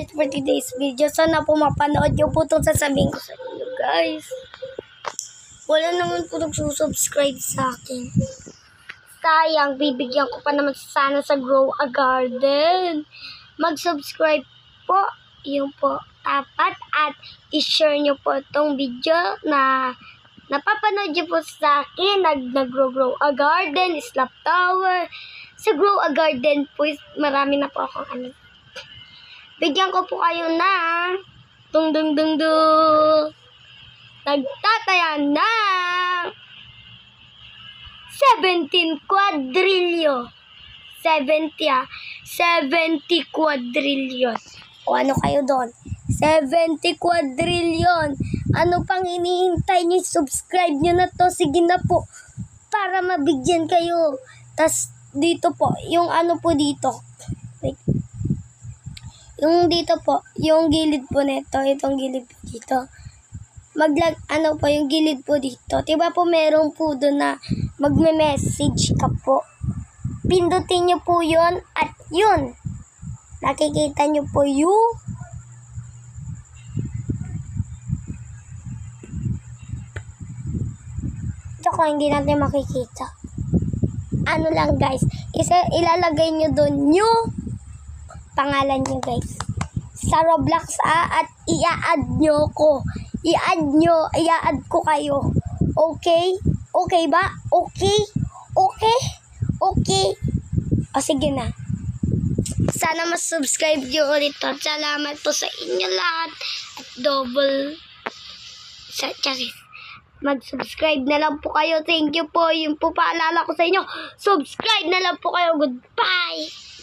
guys for today's video. Sana po mapanood nyo po itong sasabihin ko sa inyo guys. Wala naman po nagsusubscribe sa akin. Sayang, bibigyan ko pa naman sana sa Grow a Garden. Mag-subscribe po. Yun po, dapat. At i-share nyo po itong video na napapanood nyo po sa akin. Nag-grow a garden, slap tower. Sa Grow a Garden po, marami na po akong ano. Bigyan ko po kayo na nagtataya ng 17 quadrillion. 70 quadrillion. O ano kayo doon? 70 quadrillion. Ano pang hinihintay nyo? Subscribe nyo na to. Sige na po. Para mabigyan kayo. Tas dito po, yung ano po dito. Wait. Yung dito po, yung gilid po nito, itong gilid po dito. Ano po, yung gilid po dito. Diba po meron po doon na magme-message ka po. Pindutin nyo po yun at yun. Nakikita nyo po yung ito ko hindi natin makikita. Ano lang guys, ilalagay nyo doon yung pangalan nyo guys sa Roblox at i-add nyo ko. I-add ko kayo. Okay? Okay ba? Okay? Okay? Okay? O sige na. Sana mas-subscribe nyo ulit to. Salamat po sa inyo lahat. At double mag-subscribe na lang po kayo. Thank you po. Yung po paalala ko sa inyo. Subscribe na lang po kayo. Goodbye!